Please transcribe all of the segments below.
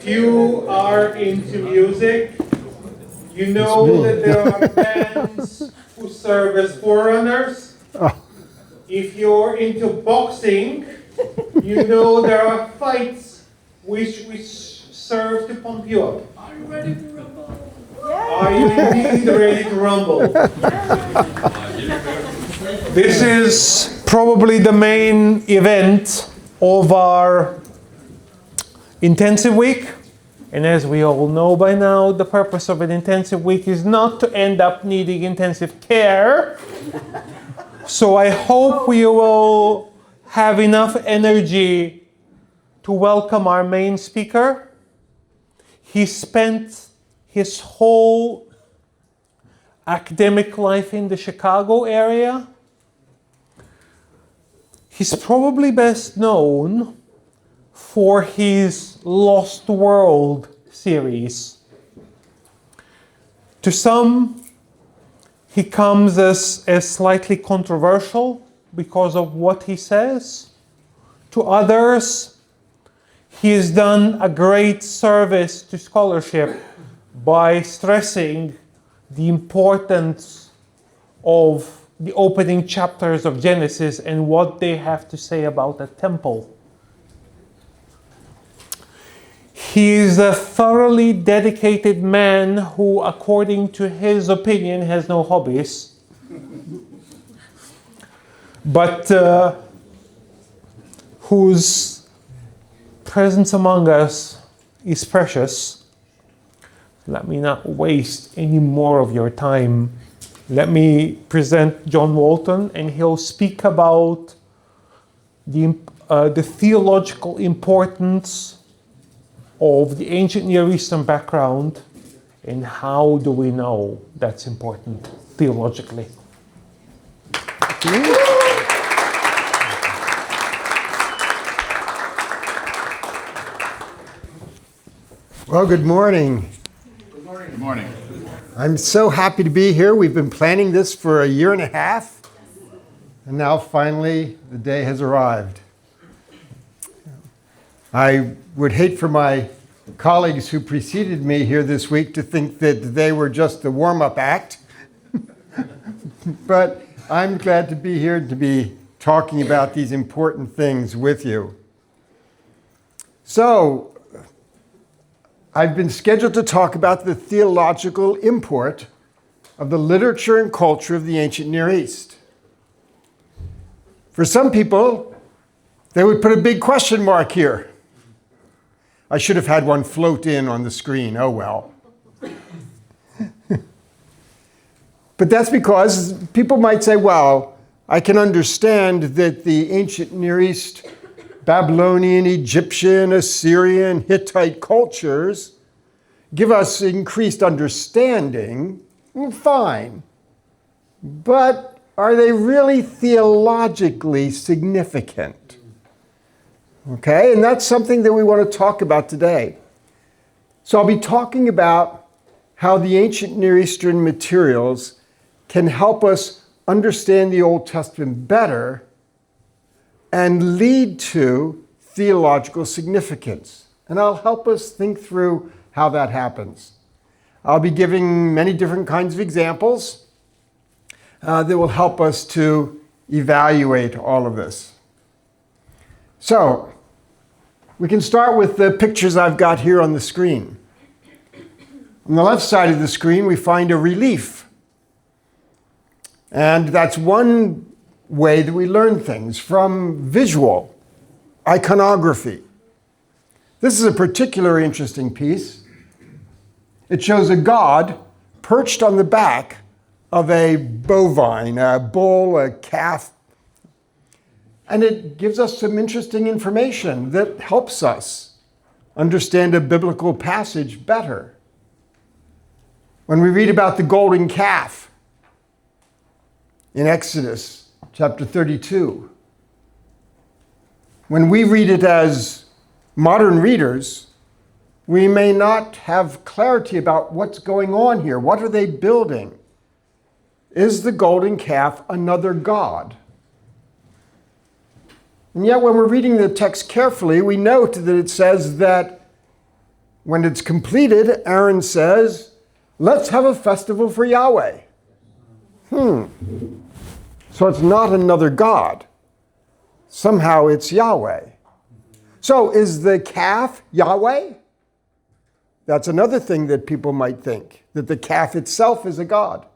If you are into music, you know that there are bands who serve as forerunners. If you're into boxing, you know there are fights which serve to pump you up. Are you ready to rumble? Are you indeed ready to rumble? This is probably the main event of our intensive week. And as we all know by now, the purpose of an intensive week is not to end up needing intensive care. So I hope we will have enough energy to welcome our main speaker. He spent his whole academic life in the Chicago area. He's probably best known for his Lost World series. To some, he comes as slightly controversial because of what he says. To others, he has done a great service to scholarship by stressing the importance of the opening chapters of Genesis and what they have to say about the temple. He is a thoroughly dedicated man who, according to his opinion, has no hobbies. But whose presence among us is precious. Let me not waste any more of your time. Let me present John Walton, and he'll speak about the theological importance of the ancient Near Eastern background and how do we know that's important theologically. Well, good morning. Good morning. Good morning. I'm so happy to be here. We've been planning this for a year and a half, and now finally the day has arrived. I would hate for my colleagues who preceded me here this week to think that they were just the warm-up act, but I'm glad to be here to be talking about these important things with you. So, I've been scheduled to talk about the theological import of the literature and culture of the ancient Near East. For some people, they would put a big question mark here. I should have had one float in on the screen, oh well. But that's because people might say, well, I can understand that the ancient Near East, Babylonian, Egyptian, Assyrian, Hittite cultures give us increased understanding. Well, fine. But are they really theologically significant? Okay, and that's something that we want to talk about today. So I'll be talking about how the ancient Near Eastern materials can help us understand the Old Testament better and lead to theological significance. And I'll help us think through how that happens. I'll be giving many different kinds of examples that will help us to evaluate all of this. So, we can start with the pictures I've got here on the screen. On the left side of the screen, we find a relief. And that's one way that we learn things, from visual iconography. This is a particularly interesting piece. It shows a god perched on the back of a bovine, a bull, a calf. And it gives us some interesting information that helps us understand a biblical passage better. When we read about the golden calf in Exodus chapter 32, when we read it as modern readers, we may not have clarity about what's going on here. What are they building? Is the golden calf another god? And yet when we're reading the text carefully, we note that it says that When it's completed, Aaron says, let's have a festival for Yahweh. So it's not another god. Somehow it's Yahweh. So is the calf Yahweh? That's another thing that people might think, that the calf itself is a god.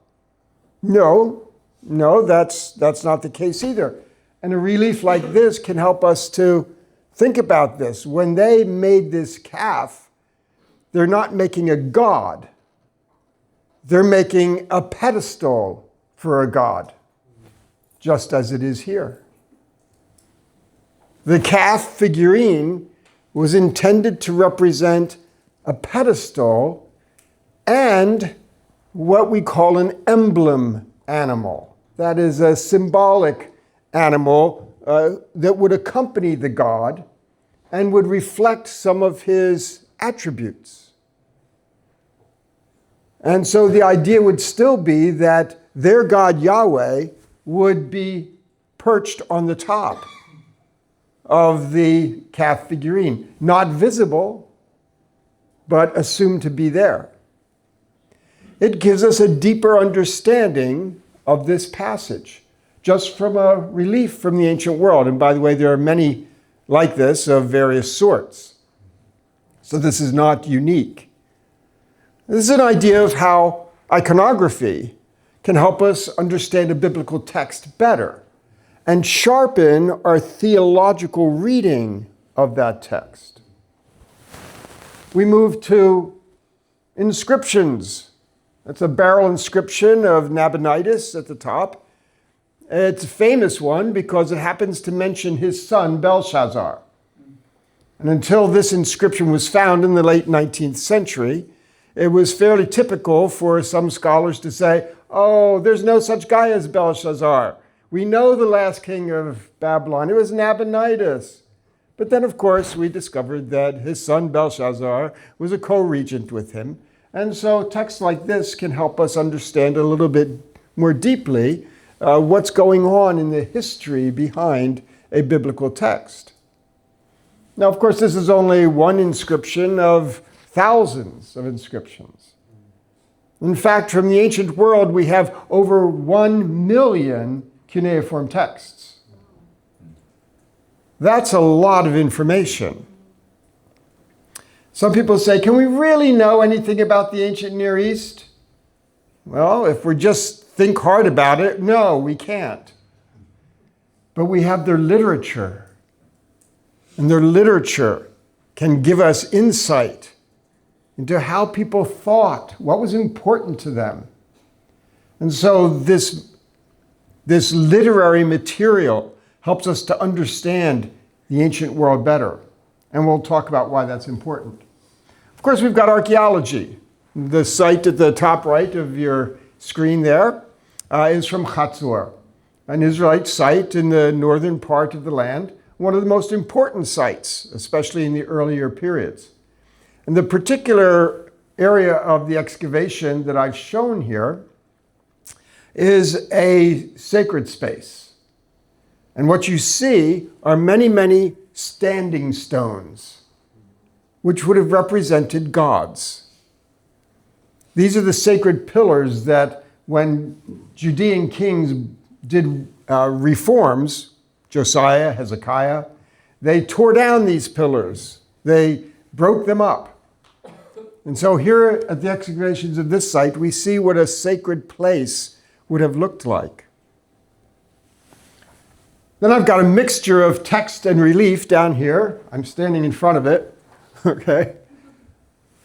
No, that's not the case either. And a relief like this can help us to think about this. When they made this calf, they're not making a god. They're making a pedestal for a god, just as it is here. The calf figurine was intended to represent a pedestal and what we call an emblem animal. That is a symbolic animal that would accompany the god and would reflect some of his attributes. And so the idea would still be that their God Yahweh would be perched on the top of the calf figurine, not visible, but assumed to be there. It gives us a deeper understanding of this passage, just from a relief from the ancient world. And by the way, there are many like this of various sorts. So this is not unique. This is an idea of how iconography can help us understand a biblical text better and sharpen our theological reading of that text. We move to inscriptions. That's a barrel inscription of Nabonidus at the top. It's a famous one because it happens to mention his son Belshazzar. And until this inscription was found in the late 19th century, it was fairly typical for some scholars to say, oh, there's no such guy as Belshazzar. We know the last king of Babylon. It was Nabonidus. But then, of course, we discovered that his son Belshazzar was a co-regent with him. And so texts like this can help us understand a little bit more deeply what's going on in the history behind a biblical text. Now, of course, this is only one inscription of thousands of inscriptions. In fact, from the ancient world, we have over 1 million cuneiform texts. That's a lot of information. Some people say, can we really know anything about the ancient Near East? Well, if we just think hard about it, no, we can't. But we have their literature. And their literature can give us insight into how people thought, what was important to them. And so this literary material helps us to understand the ancient world better. And we'll talk about why that's important. Of course, we've got archaeology. The site at the top right of your screen there is from Hatzor, an Israelite site in the northern part of the land, one of the most important sites, especially in the earlier periods. And the particular area of the excavation that I've shown here is a sacred space. And what you see are many, many standing stones, which would have represented gods. These are the sacred pillars that when Judean kings did reforms, Josiah, Hezekiah, they tore down these pillars. They broke them up. And so here at the excavations of this site, we see what a sacred place would have looked like. Then I've got a mixture of text and relief down here. I'm standing in front of it, okay?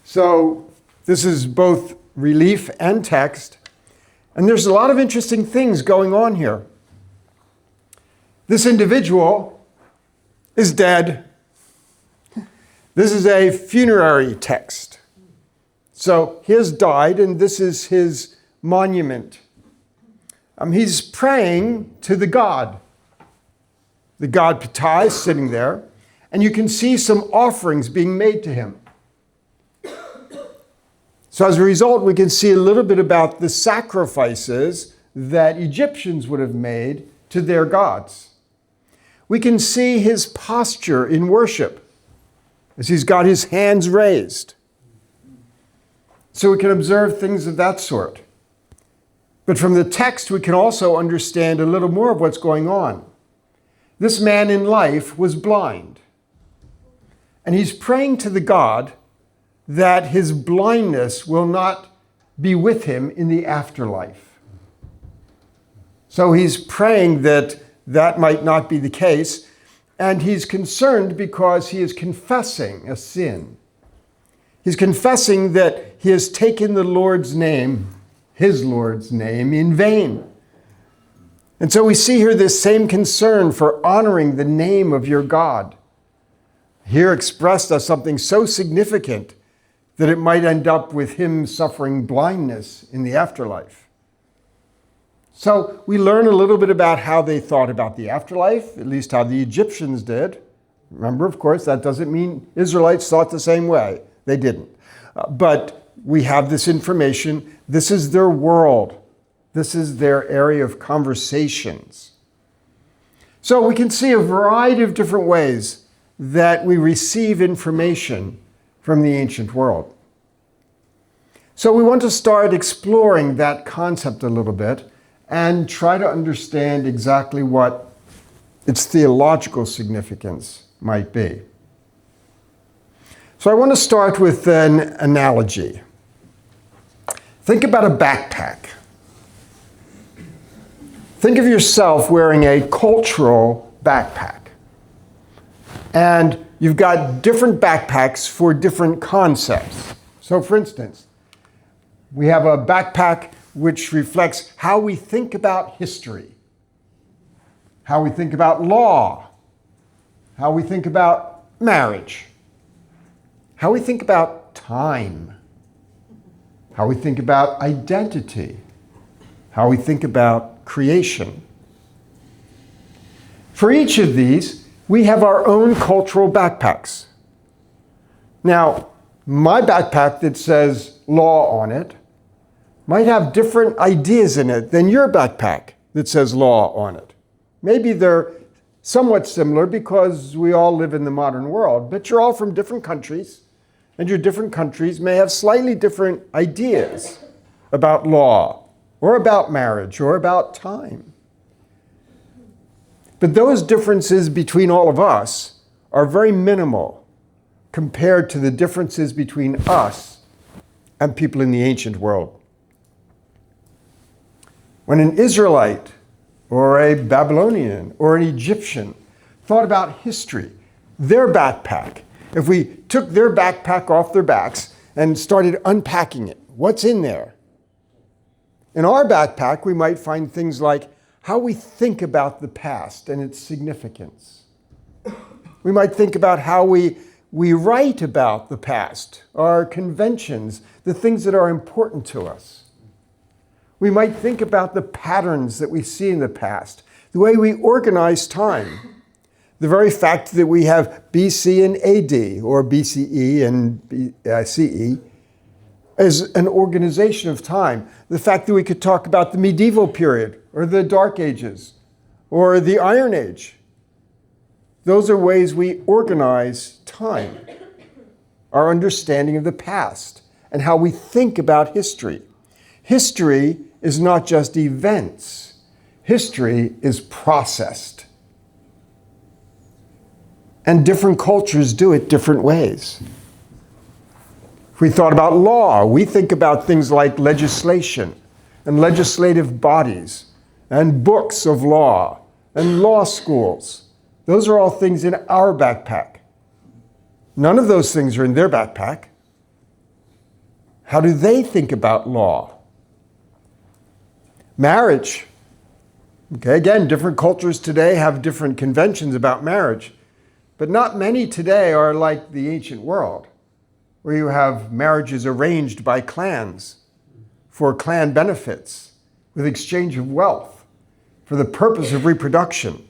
So this is both relief and text. And there's a lot of interesting things going on here. This individual is dead. This is a funerary text. So he has died, and this is his monument. He's praying to the god Ptah is sitting there, and you can see some offerings being made to him. So as a result, we can see a little bit about the sacrifices that Egyptians would have made to their gods. We can see his posture in worship as he's got his hands raised. So we can observe things of that sort. But from the text, we can also understand a little more of what's going on. This man in life was blind. And he's praying to the God that his blindness will not be with him in the afterlife. So he's praying that that might not be the case. And he's concerned because he is confessing a sin. He's confessing that he has taken the Lord's name, his Lord's name, in vain. And so we see here this same concern for honoring the name of your God, here expressed as something so significant that it might end up with him suffering blindness in the afterlife. So we learn a little bit about how they thought about the afterlife, at least how the Egyptians did. Remember, of course, that doesn't mean Israelites thought the same way. They didn't. But we have this information. This is their world. This is their area of conversations. So we can see a variety of different ways that we receive information from the ancient world. So we want to start exploring that concept a little bit and try to understand exactly what its theological significance might be. So I want to start with an analogy. Think about a backpack. Think of yourself wearing a cultural backpack. And you've got different backpacks for different concepts. So for instance, we have a backpack which reflects how we think about history, how we think about law, how we think about marriage, how we think about time, how we think about identity, how we think about creation. For each of these, we have our own cultural backpacks. Now, my backpack that says law on it might have different ideas in it than your backpack that says law on it. Maybe they're somewhat similar because we all live in the modern world, but you're all from different countries, and your different countries may have slightly different ideas about law, or about marriage, or about time. But those differences between all of us are very minimal compared to the differences between us and people in the ancient world. When an Israelite or a Babylonian or an Egyptian thought about history, their backpack, if we took their backpack off their backs and started unpacking it, what's in there? In our backpack, we might find things like how we think about the past and its significance. We might think about how we write about the past, our conventions, the things that are important to us. We might think about the patterns that we see in the past, the way we organize time, the very fact that we have BC and AD, or BCE and CE, as an organization of time. The fact that we could talk about the medieval period, or the Dark Ages, or the Iron Age. Those are ways we organize time, our understanding of the past, and how we think about history. History is not just events. History is processed. And different cultures do it different ways. If we thought about law, we think about things like legislation and legislative bodies and books of law and law schools. Those are all things in our backpack. None of those things are in their backpack. How do they think about law? Marriage. Okay, again, different cultures today have different conventions about marriage, but not many today are like the ancient world, where you have marriages arranged by clans for clan benefits, with exchange of wealth, for the purpose of reproduction.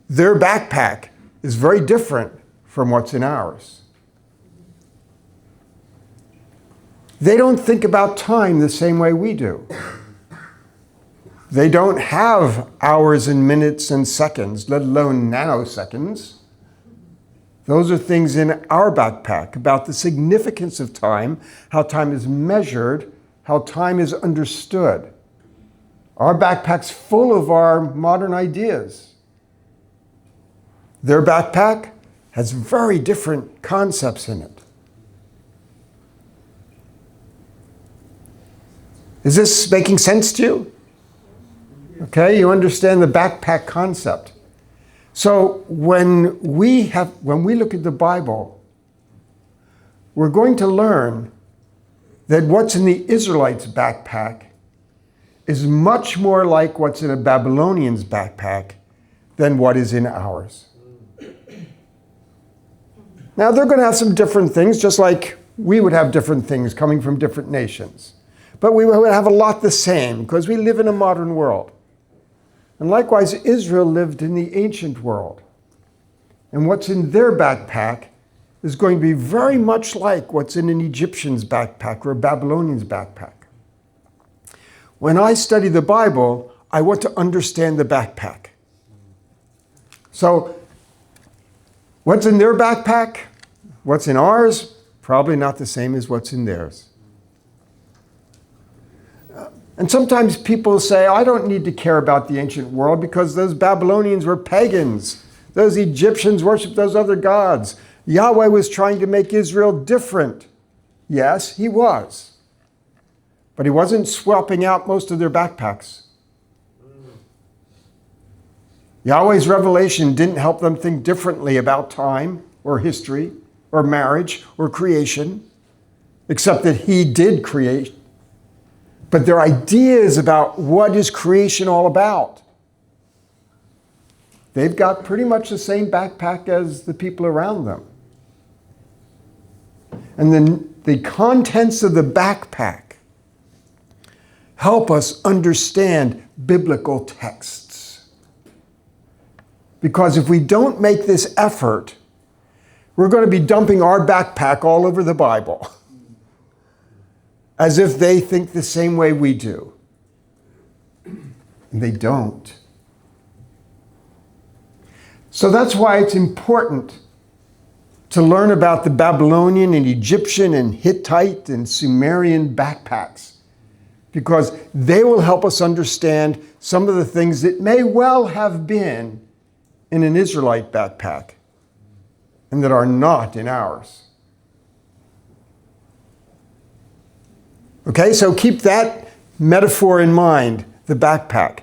Their backpack is very different from what's in ours. They don't think about time the same way we do. They don't have hours and minutes and seconds, let alone nanoseconds. Those are things in our backpack about the significance of time, how time is measured, how time is understood. Our backpack's full of our modern ideas. Their backpack has very different concepts in it. Is this making sense to you? Okay, you understand the backpack concept. So when we look at the Bible, we're going to learn that what's in the Israelites' backpack is much more like what's in a Babylonian's backpack than what is in ours. Now, they're going to have some different things, just like we would have different things coming from different nations. But we would have a lot the same, because we live in a modern world. And likewise, Israel lived in the ancient world. And what's in their backpack is going to be very much like what's in an Egyptian's backpack or a Babylonian's backpack. When I study the Bible, I want to understand the backpack. So, what's in their backpack, what's in ours, probably not the same as what's in theirs. And sometimes people say, I don't need to care about the ancient world because those Babylonians were pagans. Those Egyptians worshiped those other gods. Yahweh was trying to make Israel different. Yes, he was. But he wasn't swapping out most of their backpacks. Yahweh's revelation didn't help them think differently about time or history or marriage or creation, except that he did create. But their ideas about what is creation all about, they've got pretty much the same backpack as the people around them. And then the contents of the backpack help us understand biblical texts. Because if we don't make this effort, we're going to be dumping our backpack all over the Bible, as if they think the same way we do. And they don't. So that's why it's important to learn about the Babylonian and Egyptian and Hittite and Sumerian backpacks, because they will help us understand some of the things that may well have been in an Israelite backpack and that are not in ours. Okay, so keep that metaphor in mind, the backpack.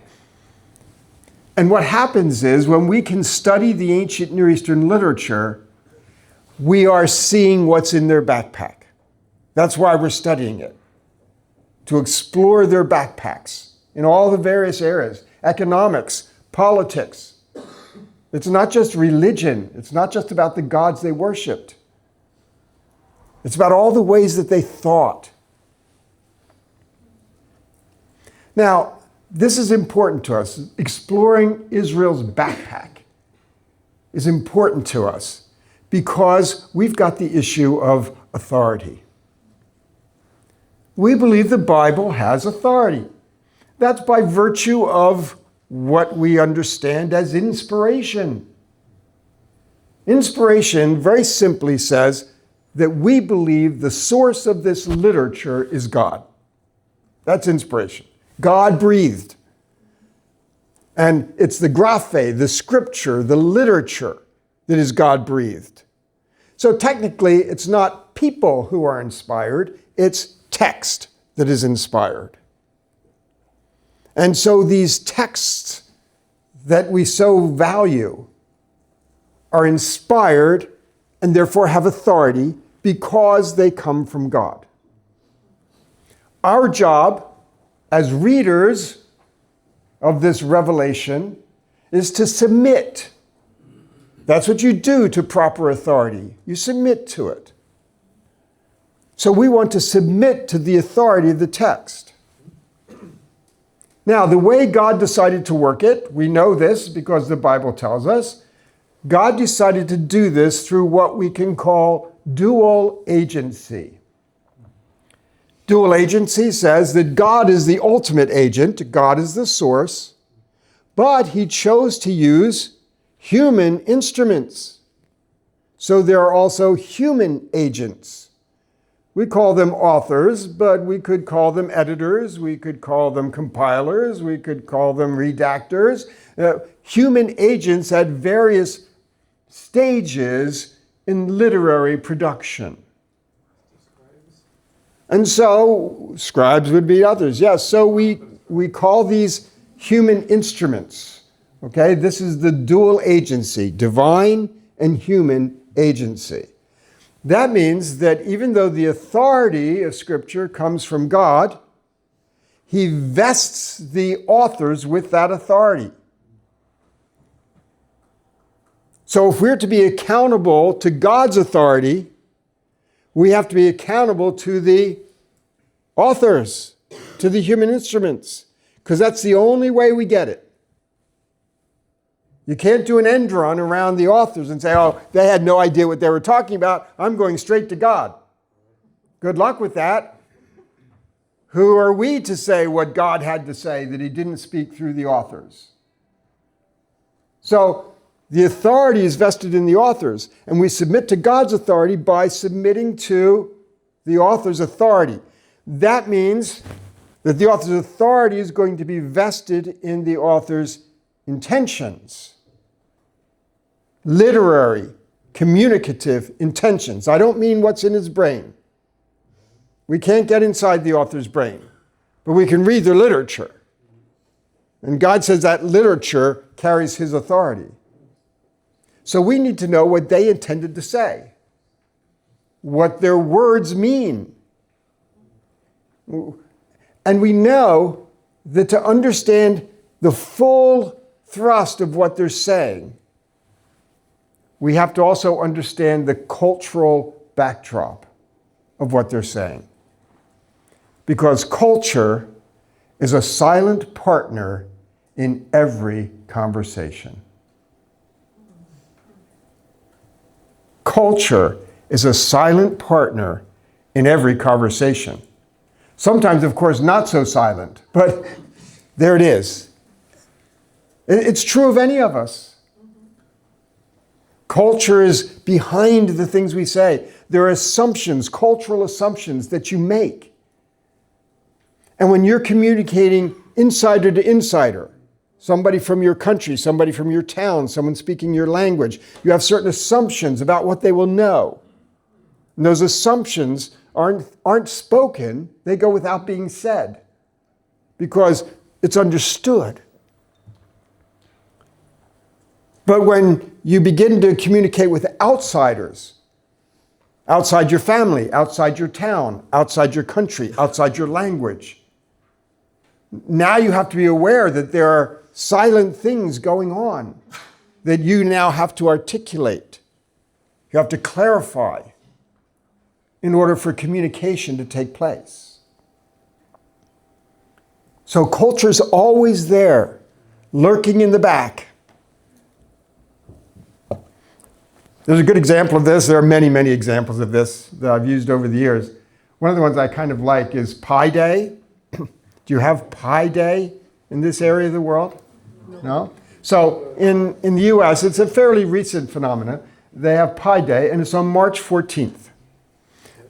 And what happens is, when we can study the ancient Near Eastern literature, we are seeing what's in their backpack. That's why we're studying it, to explore their backpacks in all the various areas, economics, politics. It's not just religion. It's not just about the gods they worshipped. It's about all the ways that they thought. Now, this is important to us. Exploring Israel's backpack is important to us because we've got the issue of authority. We believe the Bible has authority. That's by virtue of what we understand as inspiration. Inspiration very simply says that we believe the source of this literature is God. That's inspiration. God breathed. And it's the graphe, the scripture, the literature that is God breathed. So technically, it's not people who are inspired, it's text that is inspired. And so these texts that we so value are inspired and therefore have authority because they come from God. Our job as readers of this revelation is to submit. That's what you do to proper authority. You submit to it. So we want to submit to the authority of the text. Now, the way God decided to work it, we know this because the Bible tells us, God decided to do this through what we can call dual agency. Dual agency says that God is the ultimate agent, God is the source, but he chose to use human instruments. so there are also human agents. We call them authors, but we could call them editors, we could call them compilers, we could call them redactors. Human agents at various stages in literary production. And so, scribes would be others. Yes, so we call these human instruments. Okay, this is the dual agency, divine and human agency. That means that even though the authority of Scripture comes from God, He vests the authors with that authority. So if we're to be accountable to God's authority, we have to be accountable to the authors, to the human instruments, because that's the only way we get it. You can't do an end run around the authors and say, oh, they had no idea what they were talking about. I'm going straight to God. Good luck with that. Who are we to say what God had to say that He didn't speak through the authors? So the authority is vested in the authors, and we submit to God's authority by submitting to the author's authority. That means that the author's authority is going to be vested in the author's intentions. Literary, communicative intentions. I don't mean what's in his brain. We can't get inside the author's brain, but we can read their literature. And God says that literature carries His authority. So we need to know what they intended to say, what their words mean. And we know that to understand the full thrust of what they're saying, we have to also understand the cultural backdrop of what they're saying. Because culture is a silent partner in every conversation. Culture is a silent partner in every conversation. Sometimes, of course, not so silent, but there it is. It's true of any of us. Culture is behind the things we say. There are assumptions, cultural assumptions that you make. And when you're communicating insider to insider, somebody from your country, somebody from your town, someone speaking your language, you have certain assumptions about what they will know. And those assumptions aren't spoken, they go without being said because it's understood. But when you begin to communicate with outsiders, outside your family, outside your town, outside your country, outside your language, now you have to be aware that there are silent things going on that you now have to articulate. You have to clarify in order for communication to take place. So culture's always there, lurking in the back. There's a good example of this. There are many, many examples of this that I've used over the years. One of the ones I kind of like is Pi Day. Do you have Pi Day in this area of the world? No? So in the US, it's a fairly recent phenomenon. They have Pi Day, and it's on March 14th.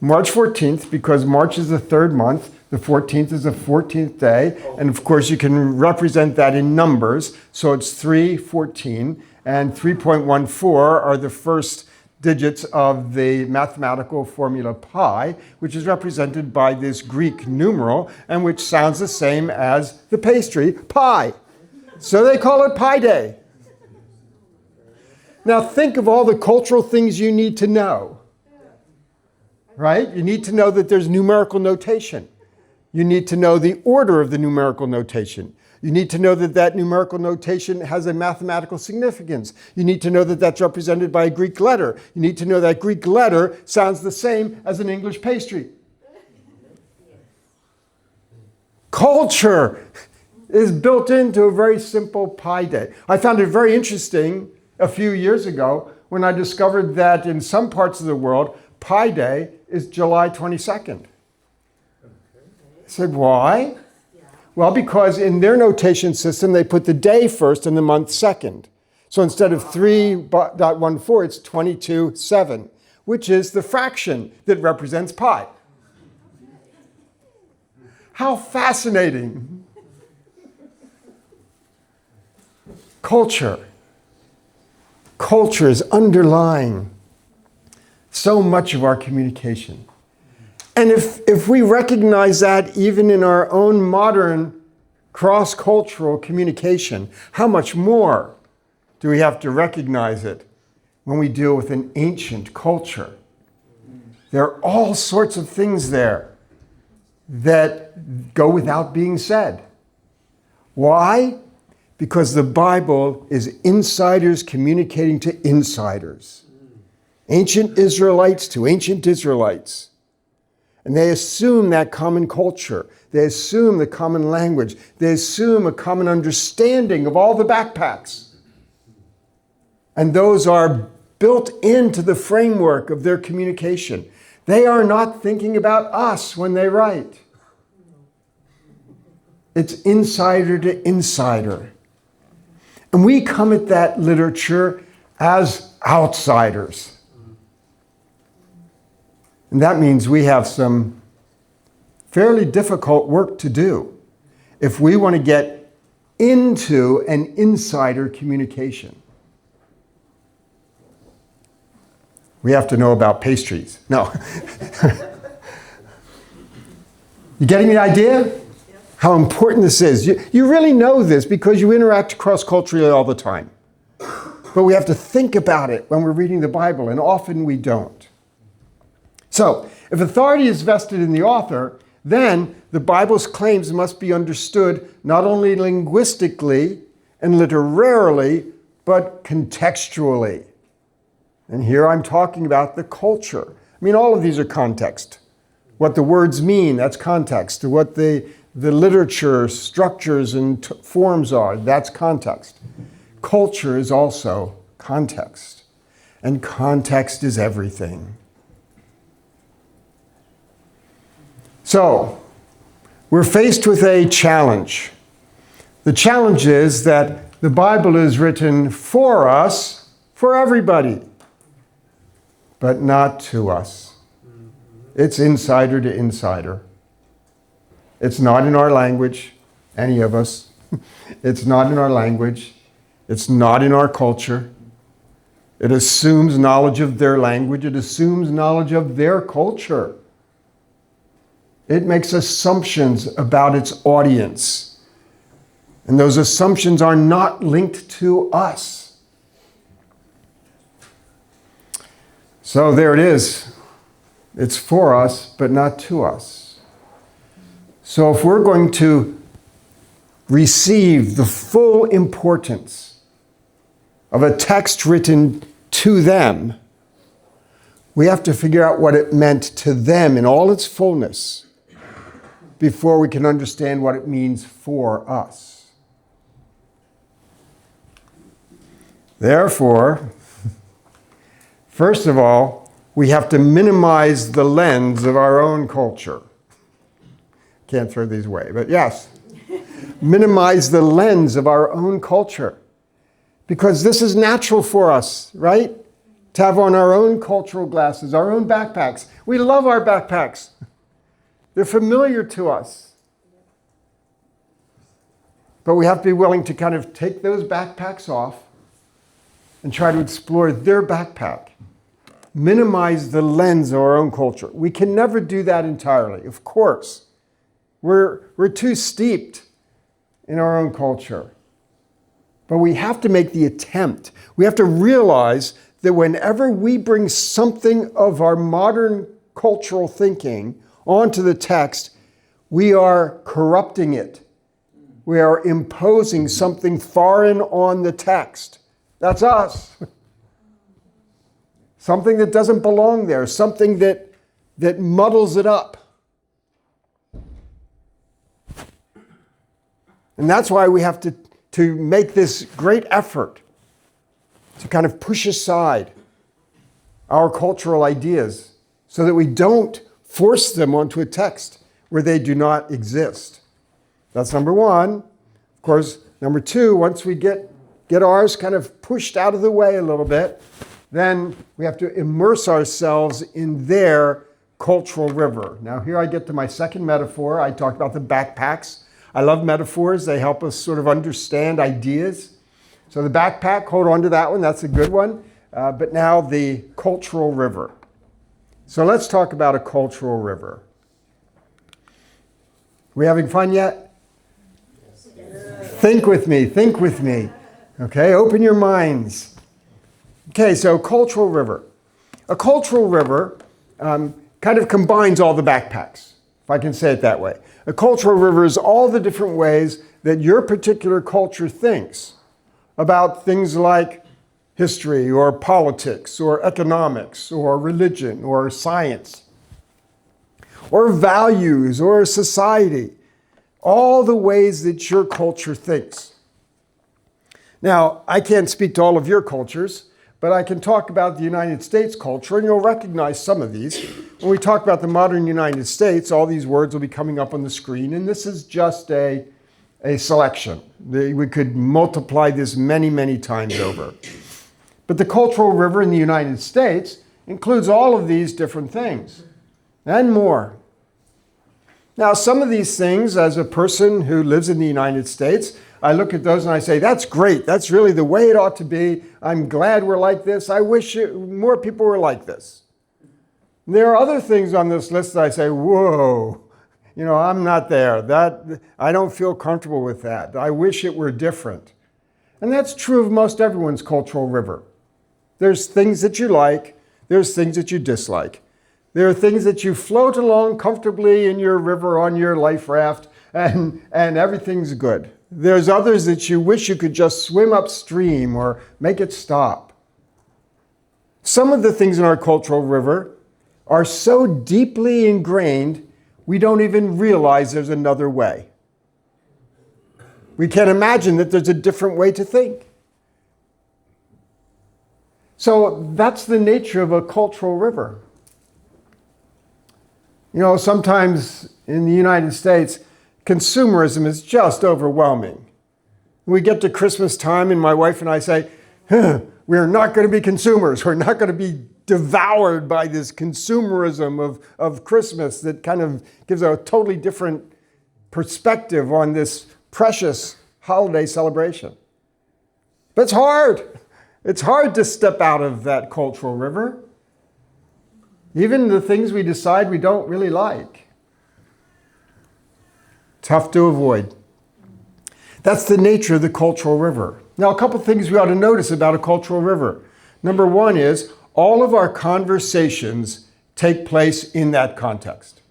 March 14th, because March is the third month, the 14th is the 14th day, and of course you can represent that in numbers, so it's 314, and 3.14 are the first digits of the mathematical formula pi, which is represented by this Greek numeral, and which sounds the same as the pastry, pie. So they call it Pi Day. Now think of all the cultural things you need to know. Right? You need to know that there's numerical notation. You need to know the order of the numerical notation. You need to know that that numerical notation has a mathematical significance. You need to know that that's represented by a Greek letter. You need to know that Greek letter sounds the same as an English pastry. Culture is built into a very simple Pi Day. I found it very interesting a few years ago when I discovered that in some parts of the world, Pi Day is July 22nd. I said, why? Well, because in their notation system, they put the day first and the month second. So instead of 3.14, it's 22.7, which is the fraction that represents pi. How fascinating. Culture. Culture is underlying so much of our communication. And if we recognize that even in our own modern cross-cultural communication, how much more do we have to recognize it when we deal with an ancient culture? There are all sorts of things there that go without being said. Why? Because the Bible is insiders communicating to insiders. Ancient Israelites to ancient Israelites. And they assume that common culture. They assume the common language. They assume a common understanding of all the backpacks. And those are built into the framework of their communication. They are not thinking about us when they write. It's insider to insider. And we come at that literature as outsiders. And that means we have some fairly difficult work to do if we want to get into an insider communication. We have to know about pastries. No. You getting the idea? How important this is. You really know this because you interact cross-culturally all the time. But we have to think about it when we're reading the Bible, and often we don't. So, if authority is vested in the author, then the Bible's claims must be understood not only linguistically and literarily, but contextually. And here I'm talking about the culture. I mean, all of these are context. What the words mean, that's context. What the literature, structures, and forms are, that's context. Culture is also context. And context is everything. So, we're faced with a challenge. The challenge is that the Bible is written for us, for everybody, but not to us. It's insider to insider. It's not in our language, any of us. It's not in our language. It's not in our culture. It assumes knowledge of their language. It assumes knowledge of their culture. It makes assumptions about its audience. And those assumptions are not linked to us. So there it is. It's for us, but not to us. So if we're going to receive the full importance of a text written to them, we have to figure out what it meant to them in all its fullness before we can understand what it means for us. Therefore, first of all, we have to minimize the lens of our own culture. Can't throw these away, but yes. Minimize the lens of our own culture. Because this is natural for us, right? To have on our own cultural glasses, our own backpacks. We love our backpacks. They're familiar to us. But we have to be willing to kind of take those backpacks off and try to explore their backpack. Minimize the lens of our own culture. We can never do that entirely, of course. We're too steeped in our own culture. But we have to make the attempt. We have to realize that whenever we bring something of our modern cultural thinking onto the text, we are corrupting it. We are imposing something foreign on the text. That's us. Something that doesn't belong there, something that muddles it up. And that's why we have to make this great effort to kind of push aside our cultural ideas so that we don't force them onto a text where they do not exist. That's number one. Of course, number two, once we get get ours kind of pushed out of the way a little bit, then we have to immerse ourselves in their cultural river. Now here I get to my second metaphor. I talked about the backpacks. I love metaphors. They help us sort of understand ideas. So the backpack, hold on to that one. That's a good one. But now the cultural river. So let's talk about a cultural river. We having fun yet? Yes. Think with me, think with me. Okay, open your minds. Okay, so cultural river. A cultural river kind of combines all the backpacks, if I can say it that way. A cultural river is all the different ways that your particular culture thinks about things like history or politics or economics or religion or science or values or society, all the ways that your culture thinks. Now, I can't speak to all of your cultures, but I can talk about the United States culture, and you'll recognize some of these. When we talk about the modern United States, all these words will be coming up on the screen, and this is just a selection. We could multiply this many, many times over. But the cultural river in the United States includes all of these different things and more. Now, some of these things, as a person who lives in the United States, I look at those and I say, that's great. That's really the way it ought to be. I'm glad we're like this. I wish more people were like this. And there are other things on this list that I say, whoa, I'm not there. I don't feel comfortable with that. I wish it were different. And that's true of most everyone's cultural river. There's things that you like. There's things that you dislike. There are things that you float along comfortably in your river on your life raft and everything's good. There's others that you wish you could just swim upstream or make it stop. Some of the things in our cultural river are so deeply ingrained, we don't even realize there's another way. We can't imagine that there's a different way to think. So that's the nature of a cultural river. Sometimes in the United States, consumerism is just overwhelming. We get to Christmas time and my wife and I say, we're not going to be consumers. We're not going to be devoured by this consumerism of Christmas that kind of gives a totally different perspective on this precious holiday celebration. But it's hard. It's hard to step out of that cultural river. Even the things we decide we don't really like. Tough to avoid. That's the nature of the cultural river. Now, a couple things we ought to notice about a cultural river. Number one is all of our conversations take place in that context.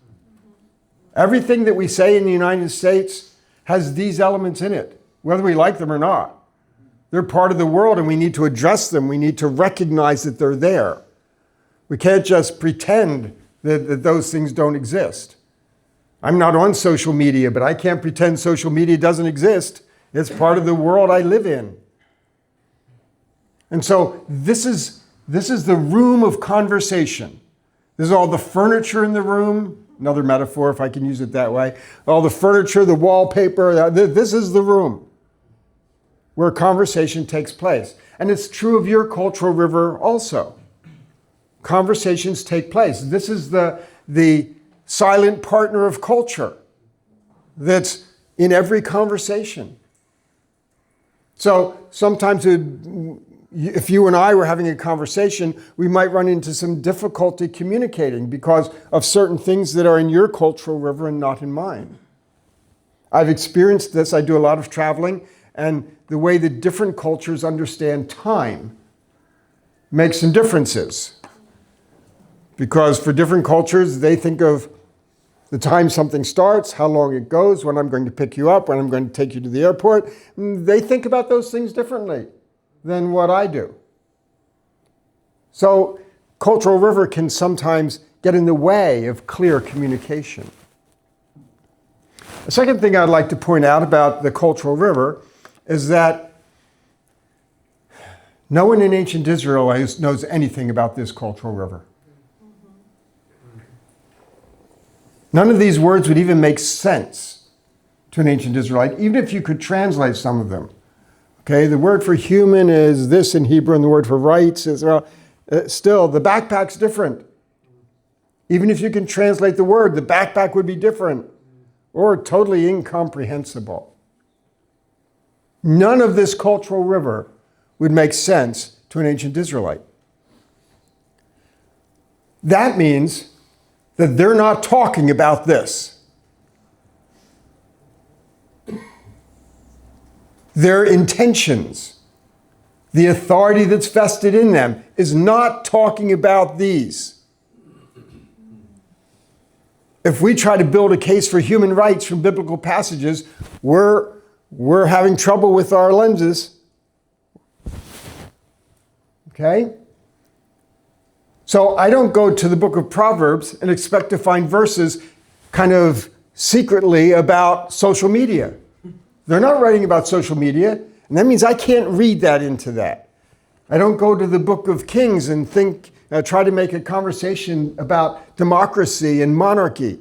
Everything that we say in the United States has these elements in it, whether we like them or not. They're part of the world and we need to address them. We need to recognize that they're there. We can't just pretend that those things don't exist. I'm not on social media, but I can't pretend social media doesn't exist. It's part of the world I live in. And so this is the room of conversation. This is all the furniture in the room. Another metaphor, if I can use it that way. All the furniture, the wallpaper, this is the room where conversation takes place. And it's true of your cultural river also. Conversations take place. This is the silent partner of culture that's in every conversation. So sometimes if you and I were having a conversation, we might run into some difficulty communicating because of certain things that are in your cultural river and not in mine. I've experienced this. I do a lot of traveling, and the way that different cultures understand time makes some differences. Because for different cultures, they think of the time something starts, how long it goes, when I'm going to pick you up, when I'm going to take you to the airport. They think about those things differently than what I do. So cultural river can sometimes get in the way of clear communication. The second thing I'd like to point out about the cultural river is that no one in ancient Israel knows anything about this cultural river. None of these words would even make sense to an ancient Israelite, even if you could translate some of them. Okay, the word for human is this in Hebrew, and the word for rights is, well, still, the backpack's different. Even if you can translate the word, the backpack would be different or totally incomprehensible. None of this cultural river would make sense to an ancient Israelite. That means that they're not talking about this. Their intentions, the authority that's vested in them, is not talking about these. If we try to build a case for human rights from biblical passages, we're having trouble with our lenses. Okay? So I don't go to the book of Proverbs and expect to find verses kind of secretly about social media. They're not writing about social media, and that means I can't read that into that. I don't go to the book of Kings and try to make a conversation about democracy and monarchy.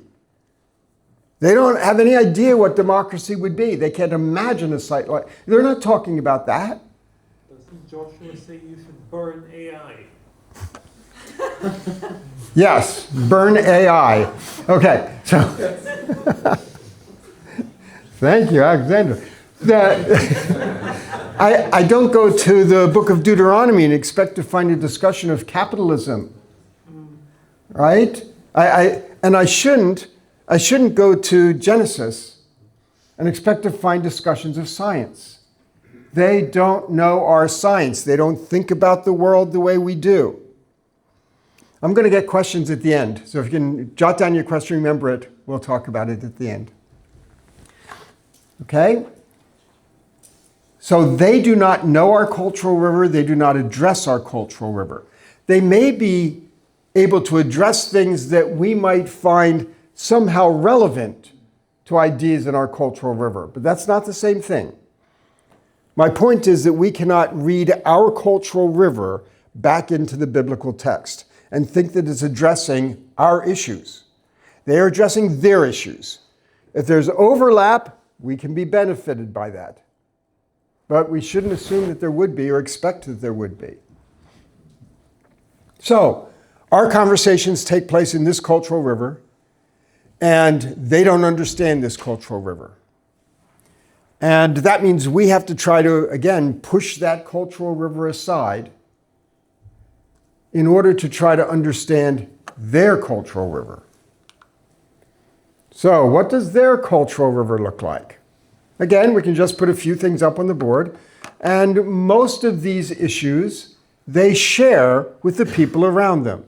They don't have any idea what democracy would be. They can't imagine a site like... They're not talking about that. Doesn't Joshua say you should burn AI? Yes, burn AI. Okay, so... Thank you, Alexander. I don't go to the book of Deuteronomy and expect to find a discussion of capitalism, right? I shouldn't go to Genesis and expect to find discussions of science. They don't know our science. They don't think about the world the way we do. I'm going to get questions at the end. So if you can jot down your question, remember it. We'll talk about it at the end. Okay? So they do not know our cultural river. They do not address our cultural river. They may be able to address things that we might find somehow relevant to ideas in our cultural river, but that's not the same thing. My point is that we cannot read our cultural river back into the biblical text and think that it's addressing our issues. They are addressing their issues. If there's overlap, we can be benefited by that. But we shouldn't assume that there would be or expect that there would be. So, our conversations take place in this cultural river, and they don't understand this cultural river. And that means we have to try to, again, push that cultural river aside in order to try to understand their cultural river. So, what does their cultural river look like? Again, we can just put a few things up on the board, and most of these issues they share with the people around them.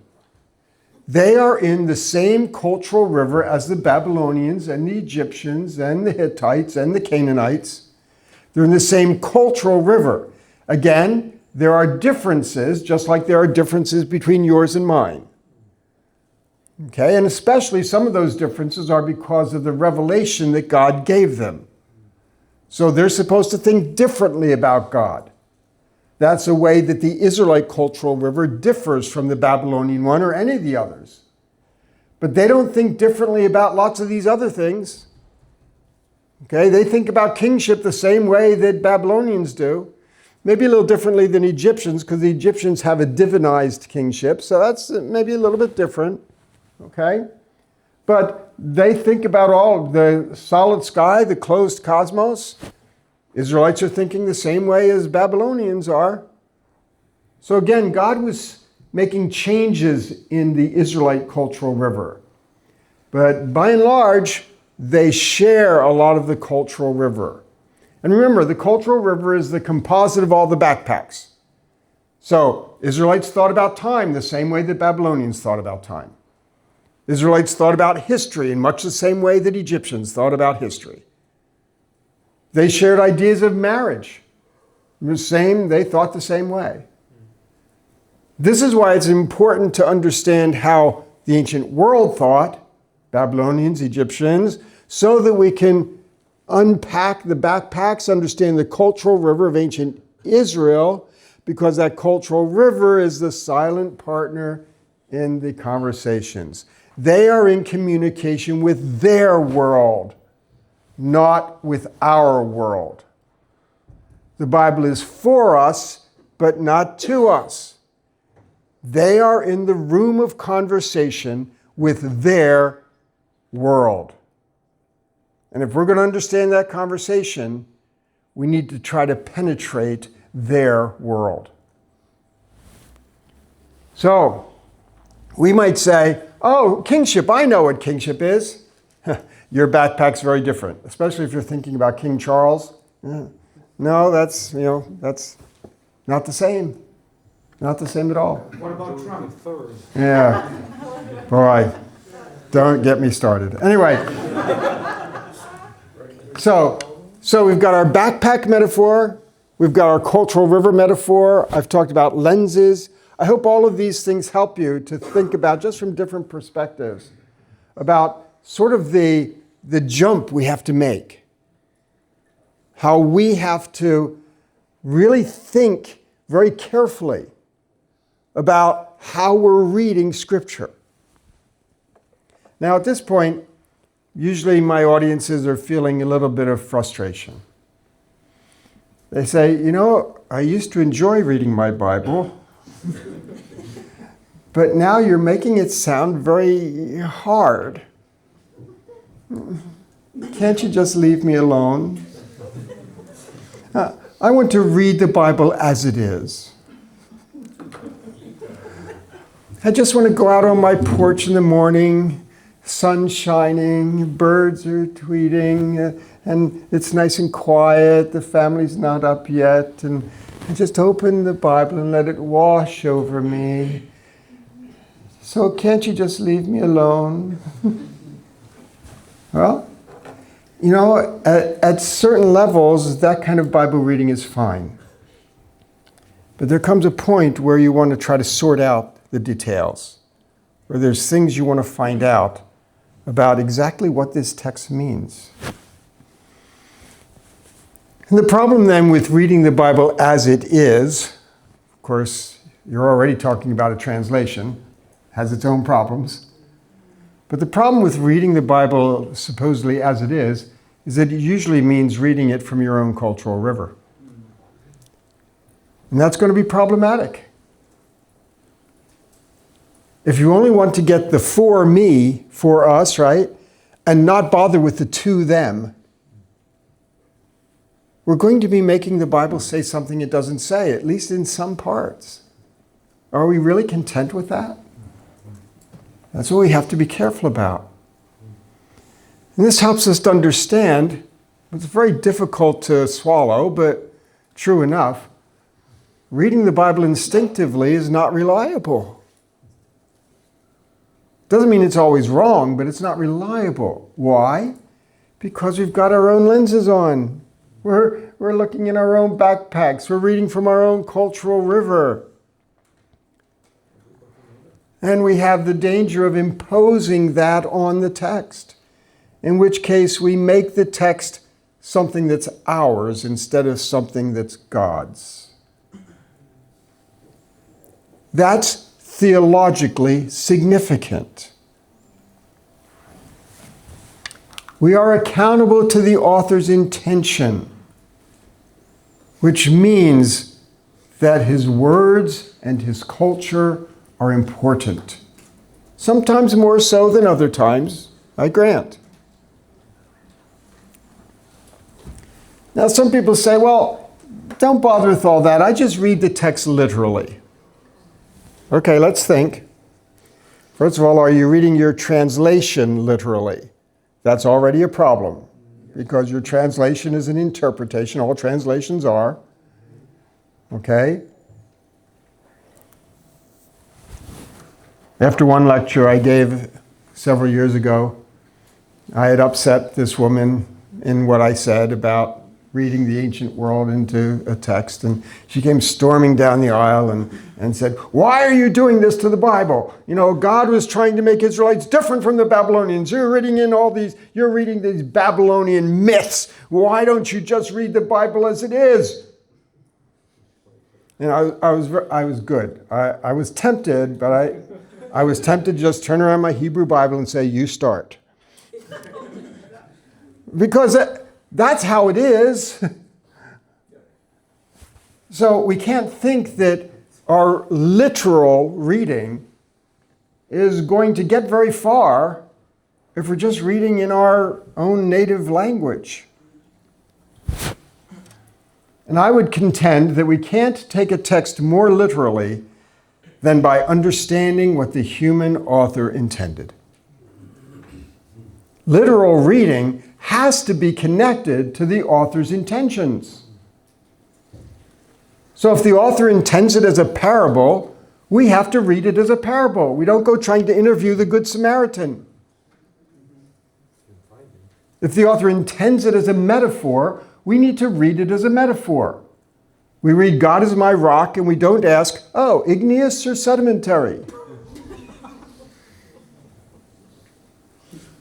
They are in the same cultural river as the Babylonians and the Egyptians and the Hittites and the Canaanites. They're in the same cultural river. Again, there are differences, just like there are differences between yours and mine. Okay, and especially some of those differences are because of the revelation that God gave them. So they're supposed to think differently about God. That's a way that the Israelite cultural river differs from the Babylonian one or any of the others. But they don't think differently about lots of these other things. Okay, they think about kingship the same way that Babylonians do. Maybe a little differently than Egyptians, because the Egyptians have a divinized kingship, so that's maybe a little bit different. Okay? But they think about all the solid sky, the closed cosmos. Israelites are thinking the same way as Babylonians are. So again, God was making changes in the Israelite cultural river. But by and large, they share a lot of the cultural river. And remember, the cultural river is the composite of all the backpacks. So Israelites thought about time the same way that Babylonians thought about time. Israelites thought about history in much the same way that Egyptians thought about history. They shared ideas of marriage. They thought the same way. This is why it's important to understand how the ancient world thought, Babylonians, Egyptians, so that we can unpack the backpacks, understand the cultural river of ancient Israel, because that cultural river is the silent partner in the conversations. They are in communication with their world, not with our world. The Bible is for us, but not to us. They are in the room of conversation with their world. And if we're going to understand that conversation, we need to try to penetrate their world. So, we might say, oh, kingship, I know what kingship is. Your backpack's very different, especially if you're thinking about King Charles. No, that's not the same. Not the same at all. What about Trump? Third. Yeah. Boy, don't get me started. Anyway. So we've got our backpack metaphor. We've got our cultural river metaphor. I've talked about lenses. I hope all of these things help you to think about, just from different perspectives, about sort of the jump we have to make. How we have to really think very carefully about how we're reading Scripture. Now, at this point, usually my audiences are feeling a little bit of frustration. They say, I used to enjoy reading my Bible, but now you're making it sound very hard. Can't you just leave me alone? I want to read the Bible as it is. I just want to go out on my porch in the morning, sun shining, birds are tweeting, and it's nice and quiet, the family's not up yet, and I just open the Bible and let it wash over me. So can't you just leave me alone? Well, at certain levels, that kind of Bible reading is fine. But there comes a point where you want to try to sort out the details, where there's things you want to find out about exactly what this text means. And the problem then with reading the Bible as it is, of course, you're already talking about a translation, has its own problems. But the problem with reading the Bible supposedly as it is that it usually means reading it from your own cultural river. And that's going to be problematic. If you only want to get the for me, for us, right, and not bother with the to them, we're going to be making the Bible say something it doesn't say, at least in some parts. Are we really content with that? That's what we have to be careful about. And this helps us to understand, it's very difficult to swallow, but true enough, reading the Bible instinctively is not reliable. Doesn't mean it's always wrong, but it's not reliable. Why? Because we've got our own lenses on. We're looking in our own backpacks. We're reading from our own cultural river. And we have the danger of imposing that on the text, in which case we make the text something that's ours instead of something that's God's. That's theologically significant. We are accountable to the author's intention, which means that his words and his culture are important. Sometimes more so than other times, I grant. Now, some people say, well, don't bother with all that. I just read the text literally. Okay, let's think. First of all, are you reading your translation literally? That's already a problem, because your translation is an interpretation. All translations are. Okay? After one lecture I gave several years ago, I had upset this woman in what I said about reading the ancient world into a text, and she came storming down the aisle and said, why are you doing this to the Bible? God was trying to make Israelites different from the Babylonians. You're reading these Babylonian myths. Why don't you just read the Bible as it is? And I was good. I was tempted, but I was tempted to just turn around my Hebrew Bible and say, you start. Because that's how it is. So we can't think that our literal reading is going to get very far if we're just reading in our own native language. And I would contend that we can't take a text more literally than by understanding what the human author intended. Literal reading has to be connected to the author's intentions. So if the author intends it as a parable, we have to read it as a parable. We don't go trying to interview the Good Samaritan. If the author intends it as a metaphor, we need to read it as a metaphor. We read God is my rock and we don't ask, oh, igneous or sedimentary?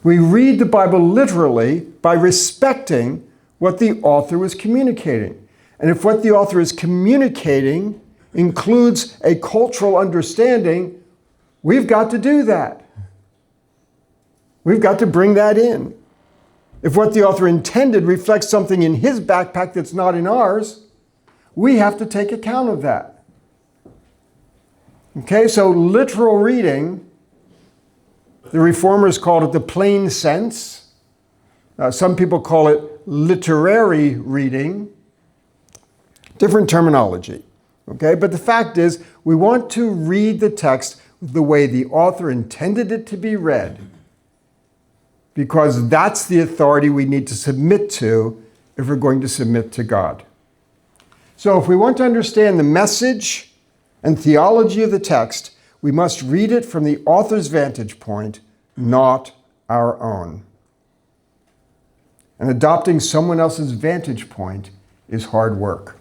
We read the Bible literally by respecting what the author was communicating. And if what the author is communicating includes a cultural understanding, we've got to do that. We've got to bring that in. If what the author intended reflects something in his backpack that's not in ours, we have to take account of that. Okay, so literal reading, the Reformers called it the plain sense. Some people call it literary reading. Different terminology. Okay, but the fact is, we want to read the text the way the author intended it to be read, because that's the authority we need to submit to if we're going to submit to God. So if we want to understand the message and theology of the text, we must read it from the author's vantage point, not our own. And adopting someone else's vantage point is hard work.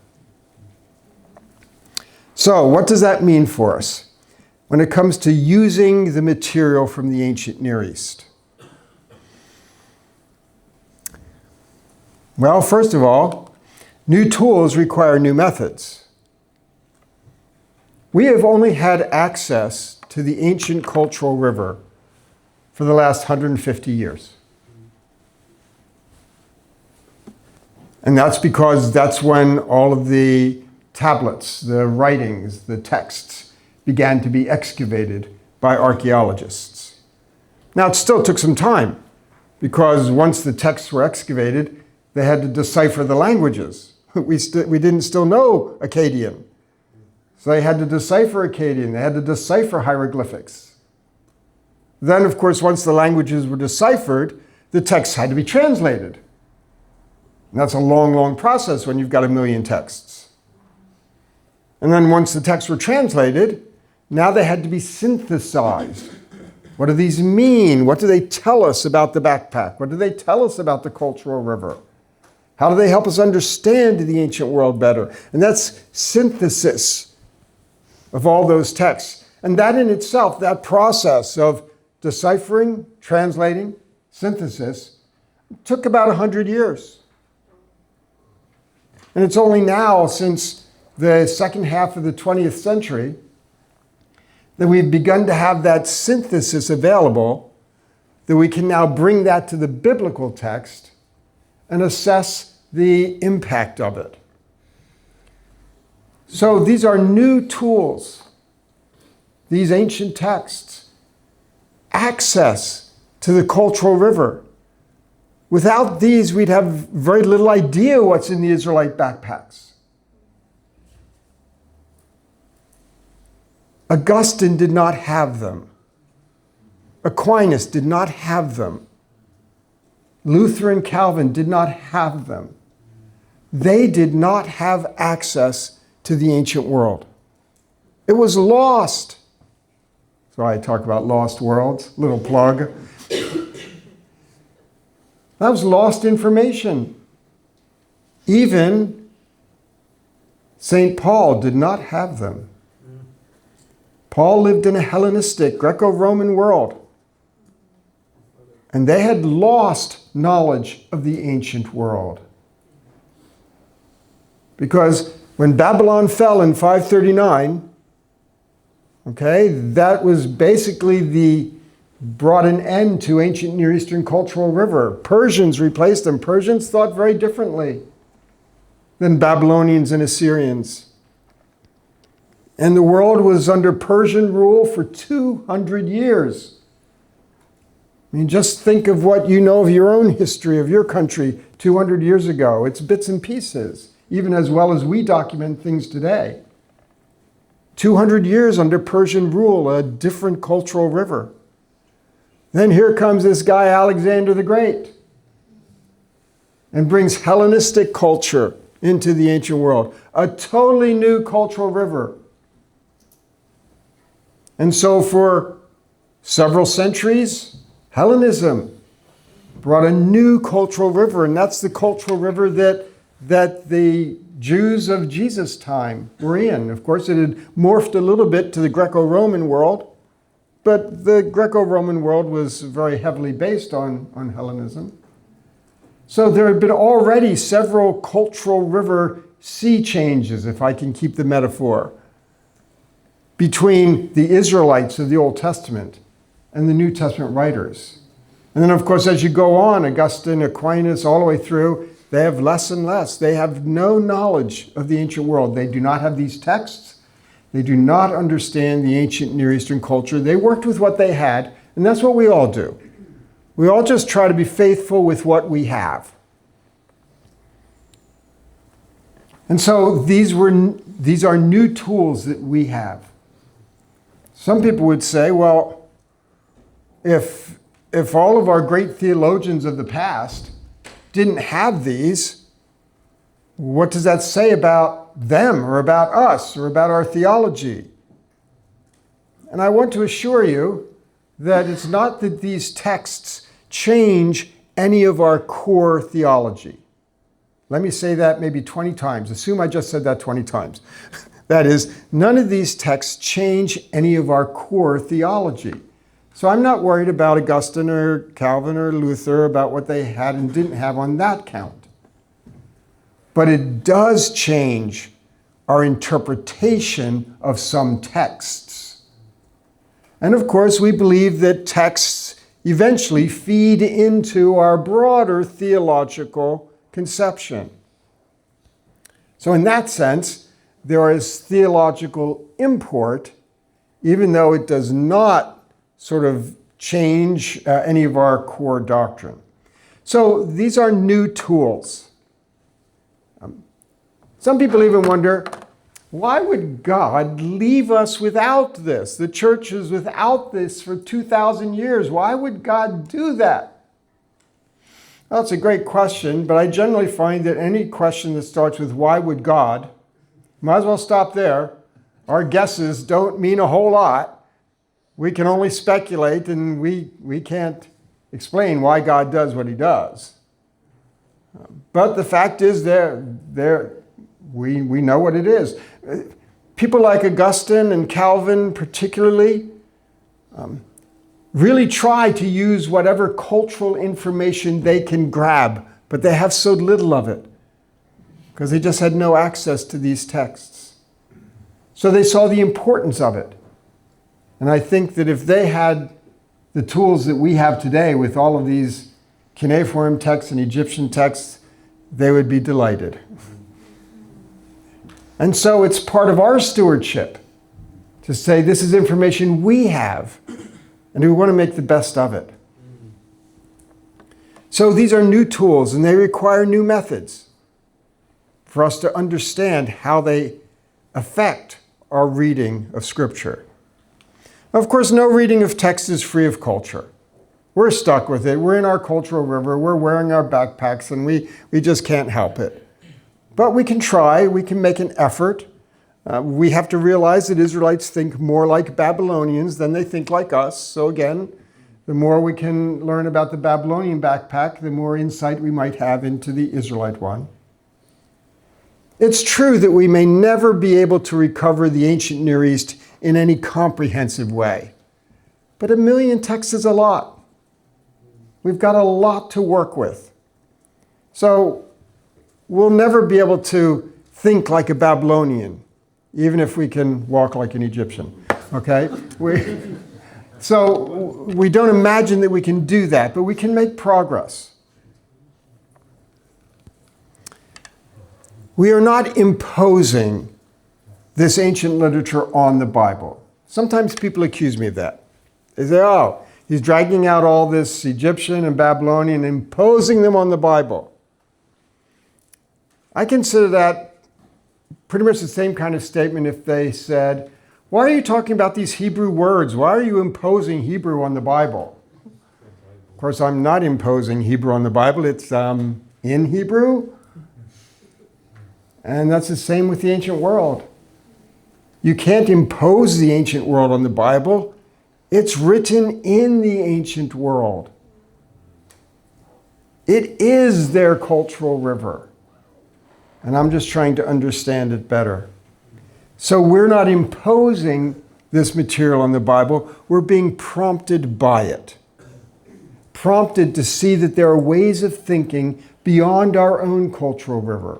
So what does that mean for us when it comes to using the material from the ancient Near East? Well, first of all, new tools require new methods. We have only had access to the ancient cultural river for the last 150 years. And that's because that's when all of the tablets, the writings, the texts began to be excavated by archaeologists. Now, it still took some time because once the texts were excavated, they had to decipher the languages. We didn't still know Akkadian. So they had to decipher Akkadian. They had to decipher hieroglyphics. Then, of course, once the languages were deciphered, the texts had to be translated. And that's a long, long process when you've got 1 million texts. And then once the texts were translated, now they had to be synthesized. What do these mean? What do they tell us about the backpack? What do they tell us about the cultural river? How do they help us understand the ancient world better? And that's synthesis of all those texts. And that in itself, that process of deciphering, translating, synthesis, took about 100 years. And it's only now, since the second half of the 20th century, that we've begun to have that synthesis available, that we can now bring that to the biblical text and assess the impact of it. So these are new tools, these ancient texts, access to the cultural river. Without these, we'd have very little idea what's in the Israelite backpacks. Augustine did not have them. Aquinas did not have them. Luther and Calvin did not have them. They did not have access to the ancient world. It was lost. So I talk about lost worlds, little plug. That was lost information. Even St. Paul did not have them. Paul lived in a Hellenistic, Greco-Roman world. And they had lost knowledge of the ancient world. Because when Babylon fell in 539, okay, that was basically brought an end to ancient Near Eastern cultural river. Persians replaced them. Persians thought very differently than Babylonians and Assyrians. And the world was under Persian rule for 200 years. I mean, just think of what you know of your own history, of your country 200 years ago. It's bits and pieces, even as well as we document things today. 200 years under Persian rule, a different cultural river. Then here comes this guy, Alexander the Great, and brings Hellenistic culture into the ancient world. A totally new cultural river. And so for several centuries, Hellenism brought a new cultural river, and that's the cultural river that the Jews of Jesus' time were in. Of course, it had morphed a little bit to the Greco-Roman world, but the Greco-Roman world was very heavily based on Hellenism. So there had been already several cultural river sea changes, if I can keep the metaphor, between the Israelites of the Old Testament and the New Testament writers. And then, of course, as you go on, Augustine, Aquinas, all the way through, they have less and less. They have no knowledge of the ancient world. They do not have these texts. They do not understand the ancient Near Eastern culture. They worked with what they had, and that's what we all do. We all just try to be faithful with what we have. And so these are new tools that we have. Some people would say, well, if all of our great theologians of the past didn't have these, what does that say about them or about us or about our theology? And I want to assure you that it's not that these texts change any of our core theology. Let me say that maybe 20 times. Assume I just said that 20 times. That is, none of these texts change any of our core theology. So I'm not worried about Augustine or Calvin or Luther, about what they had and didn't have on that count. But it does change our interpretation of some texts. And of course, we believe that texts eventually feed into our broader theological conception. So in that sense, there is theological import, even though it does not sort of change any of our core doctrine. So these are new tools. Some people even wonder, why would God leave us without this? The church is without this for 2,000 years. Why would God do that? Well, it's a great question, but I generally find that any question that starts with why would God, might as well stop there. Our guesses don't mean a whole lot. We can only speculate, and we can't explain why God does what he does. But the fact is we know what it is. People like Augustine and Calvin particularly really try to use whatever cultural information they can grab, but they have so little of it because they just had no access to these texts. So they saw the importance of it. And I think that if they had the tools that we have today with all of these cuneiform texts and Egyptian texts, they would be delighted. And so it's part of our stewardship to say this is information we have, and we want to make the best of it. So these are new tools, and they require new methods for us to understand how they affect our reading of Scripture. Of course, no reading of text is free of culture. We're stuck with it. We're in our cultural river. We're wearing our backpacks, and we just can't help it. But we can try. We can make an effort. We have to realize that Israelites think more like Babylonians than they think like us. So again, the more we can learn about the Babylonian backpack, the more insight we might have into the Israelite one. It's true that we may never be able to recover the ancient Near East in any comprehensive way. But 1 million texts is a lot. We've got a lot to work with. So we'll never be able to think like a Babylonian, even if we can walk like an Egyptian, okay? So we don't imagine that we can do that, but we can make progress. We are not imposing this ancient literature on the Bible. Sometimes people accuse me of that. They say, oh, he's dragging out all this Egyptian and Babylonian and imposing them on the Bible. I consider that pretty much the same kind of statement if they said, why are you talking about these Hebrew words? Why are you imposing Hebrew on the Bible? Of course, I'm not imposing Hebrew on the Bible. It's in Hebrew. And that's the same with the ancient world. You can't impose the ancient world on the Bible. It's written in the ancient world. It is their cultural river. And I'm just trying to understand it better. So we're not imposing this material on the Bible. We're being prompted by it. Prompted to see that there are ways of thinking beyond our own cultural river.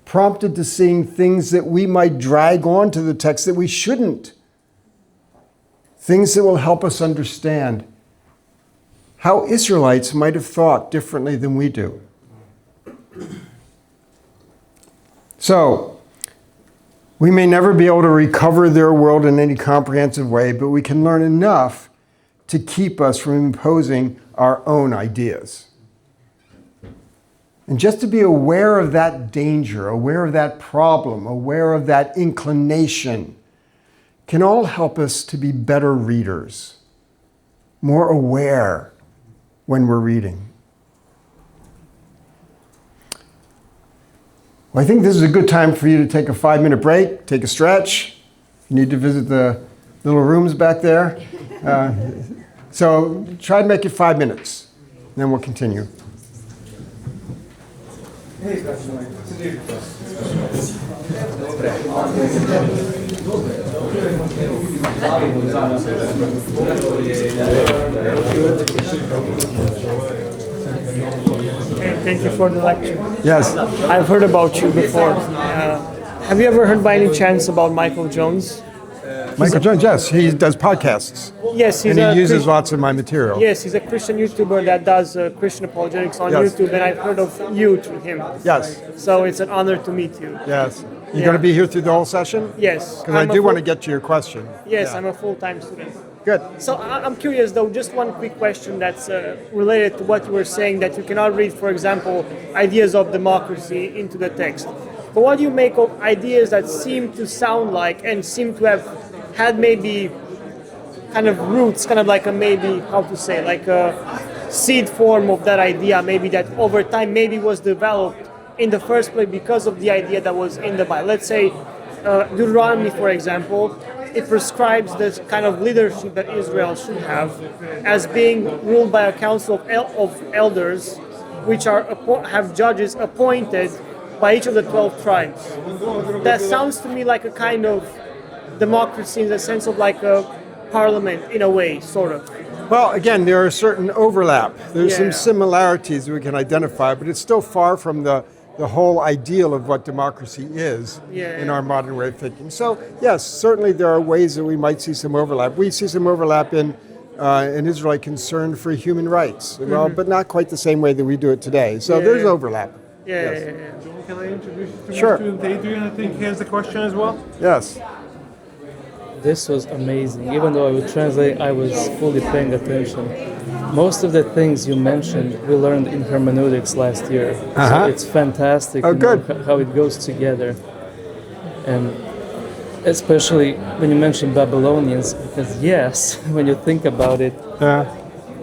Prompted to seeing things that we might drag onto the text that we shouldn't. Things that will help us understand how Israelites might have thought differently than we do. So, we may never be able to recover their world in any comprehensive way, but we can learn enough to keep us from imposing our own ideas. And just to be aware of that danger, aware of that problem, aware of that inclination, can all help us to be better readers, more aware when we're reading. Well, I think this is a good time for you to take a 5-minute break, take a stretch. You need to visit the little rooms back there. So try to make it 5 minutes, and then we'll continue. Thank you for the lecture. Yes. I've heard about you before. Have you ever heard by any chance about Michael Jones? Michael Jones, yes, he does podcasts. Yes, he's And he uses lots of my material. Yes, he's a Christian YouTuber that does Christian apologetics on Yes. YouTube, and I've heard of you through him. Yes, So it's an honor to meet you. yes. You're Yeah. going to be here through the whole session? Yes. Because I do want to get to your question. Yes, Yeah. I'm a full-time student. Good. So I'm curious though, just one quick question that's related to what you were saying, that you cannot read, for example, ideas of democracy into the text. But what do you make of ideas that seem to sound like and seem to have had maybe kind of roots, kind of like a maybe, how to say, like a seed form of that idea, maybe that over time maybe was developed in the first place because of the idea that was in the Bible. Let's say Deuteronomy, for example, it prescribes this kind of leadership that Israel should have as being ruled by a council of elders, which have judges appointed by each of the 12 tribes. That sounds to me like a kind of democracy in the sense of like a parliament in a way, sort of. Well, again, there are certain overlap. There's some Yeah. similarities we can identify, but it's still far from the whole ideal of what democracy is Yeah. in our modern way of thinking. So, yes, certainly there are ways that we might see some overlap. We see some overlap in an Israelite concern for human rights, well, but not quite the same way that we do it today. So Yeah. there's overlap. Yeah, Yes. yeah, yeah. John, can I introduce you to Sure. my student Adrian? I think he has the question as well. Yes. This was amazing. Even though I would translate, I was fully paying attention. Most of the things you mentioned, we learned in hermeneutics last year. So it's fantastic Oh, good. how it goes together. And especially when you mention Babylonians, because yes, when you think about it,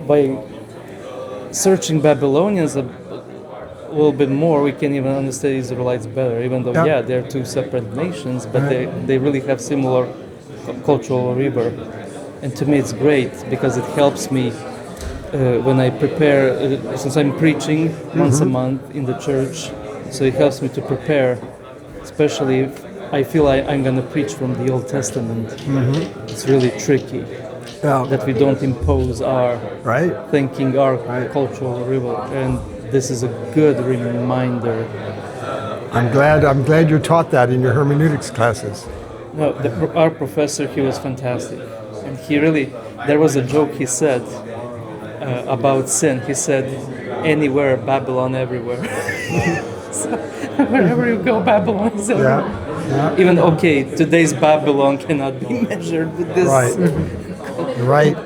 by searching Babylonians a little bit more, we can even understand Israelites better, even though, Yeah. they're two separate nations, but they really have similar cultural river. And to me it's great because it helps me when I prepare, since I'm preaching once a month in the church, so it helps me to prepare, especially if I feel I'm going to preach from the Old Testament. It's really tricky that we don't impose our Right. thinking, our cultural river, and this is a good reminder. I'm glad you're taught that in your hermeneutics classes. No, our professor, he was fantastic. And he really, there was a joke he said about sin. He said, anywhere, Babylon everywhere. So wherever you go, Babylon is everywhere. Even okay, today's Babylon cannot be measured with this. Right. Right.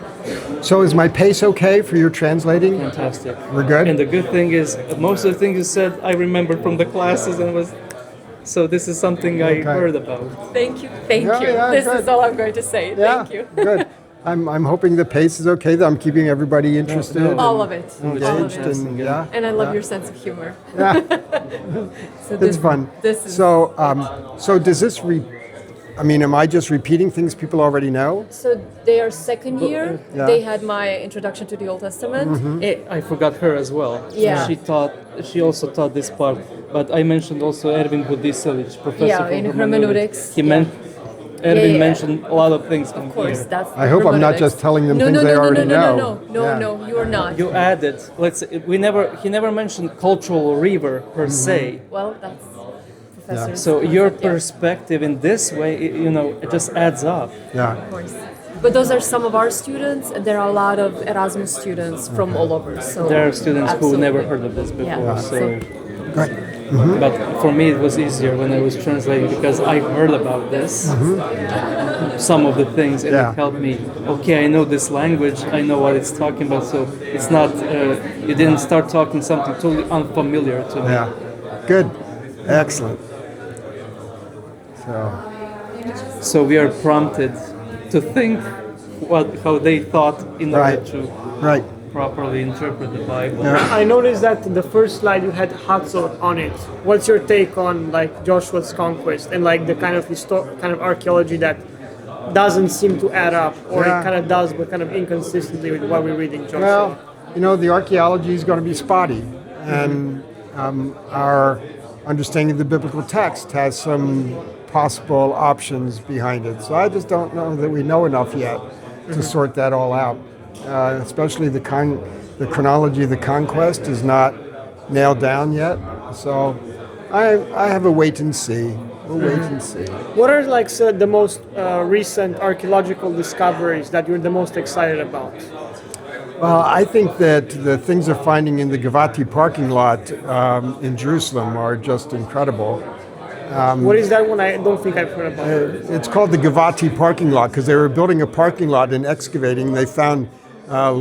So is my pace okay for your translating? Fantastic. We're good? And the good thing is, most of the things you said, I remembered from the classes, and was so. This is something I heard about. Thank you. Thank Yeah, you. yeah, This good. is all I'm going to say. Yeah, Thank you. good. I'm hoping the pace is okay, that I'm keeping everybody interested. No. All of it. No, it's All of Engaged it. and, yeah. And I love your sense of humor. Yeah, So it's fun. This is So does this am I just repeating things people already know? so they are second year. Yeah. They had my introduction to the Old Testament. I forgot her as well. Yeah. She also taught this part. But I mentioned also Ervin Budiselic, professor Yeah, from in hermeneutics. Ervin Yeah. mentioned a lot of things from Of course, here. that's. I hope I'm not hermeneutics. just telling them no, things no, they no, already no, no, know. no, Yeah. no, you are not. You added, he never mentioned cultural river per se. Well, that's professor. So your perspective in this way, it just adds up. Yeah. Of course. But those are some of our students, and there are a lot of Erasmus students from all over. So There are students who absolutely. never heard of this before. Yeah. So, Good. but for me, it was easier when I was translating because I heard about this, some of the things, and Yeah. it helped me. Okay, I know this language, I know what it's talking about. So it's not you didn't start talking something totally unfamiliar to me. Yeah. Good. Excellent. So we are prompted to think how they thought in order Right. to Right. properly interpret the Bible. Yeah. I noticed that the first slide you had Hatzor on it. What's your take on like Joshua's conquest and like the kind of archaeology that doesn't seem to add up, or Yeah. it kind of does, but kind of inconsistently with what we read in Joshua? Well, the archaeology is going to be spotty, and our understanding of the biblical text has some possible options behind it. So I just don't know that we know enough yet to sort that all out. Especially the chronology of the conquest is not nailed down yet. So I have a wait and see. We'll wait and see. What are like the most recent archaeological discoveries that you're the most excited about? Well, I think that the things they're finding in the Givati parking lot in Jerusalem are just incredible. What is that one? I don't think I've heard about it. It's called the Givati parking lot because they were building a parking lot and excavating. They found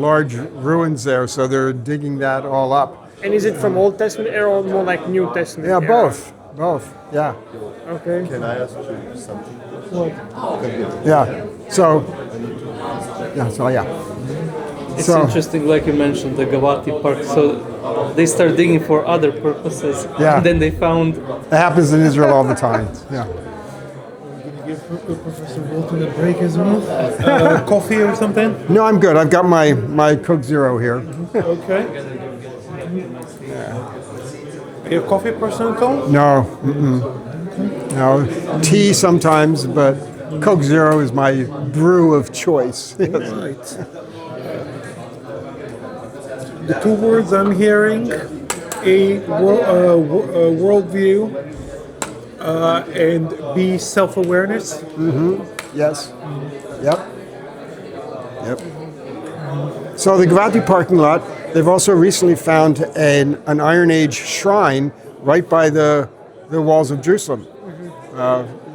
large ruins there, so they're digging that all up. And is it from Old Testament era or more like New Testament Yeah, era? both. Yeah, Okay. Can I ask you something? yeah. So yeah. It's So- interesting, like you mentioned, the Gavati Park. So they start digging for other purposes, Yeah. and then they found. It happens in Israel all the time. Yeah. Give Professor Walton a break as well. Coffee or something? No, I'm good. I've got my Coke Zero here. Okay. Are you a coffee person, Tom? No, no. Tea sometimes, but Coke Zero is my brew of choice. Yes. Right. The two words I'm hearing, a worldview and B, self-awareness. Yes. Yep. So the Givati parking lot, they've also recently found an Iron Age shrine right by the walls of Jerusalem,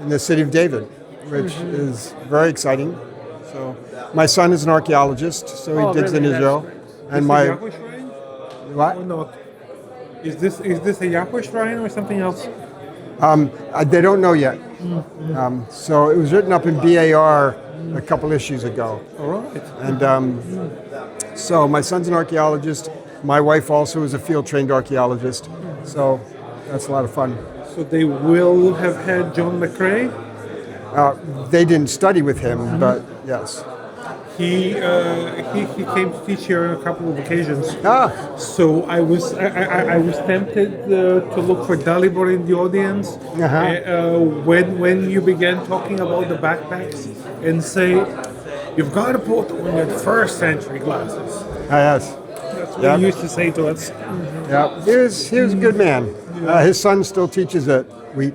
in the city of David, which is very exciting. So my son is an archaeologist, so he digs in really? Israel. And Is my it a Yahweh shrine what? or not? Is this a Yahweh shrine or something else? They don't know yet. So it was written up in BAR a couple issues ago. All right. And so my son's an archaeologist. My wife also is a field-trained archaeologist. So that's a lot of fun. So they will have had John McCrae. They didn't study with him, but yes. He came to teach here on a couple of occasions. So I was tempted to look for Dalibor in the audience when you began talking about the backpacks and say you've got to put on your first century glasses. Yes. That's what he used to say to us. Yeah. He was a good man. His son still teaches at Wheaton.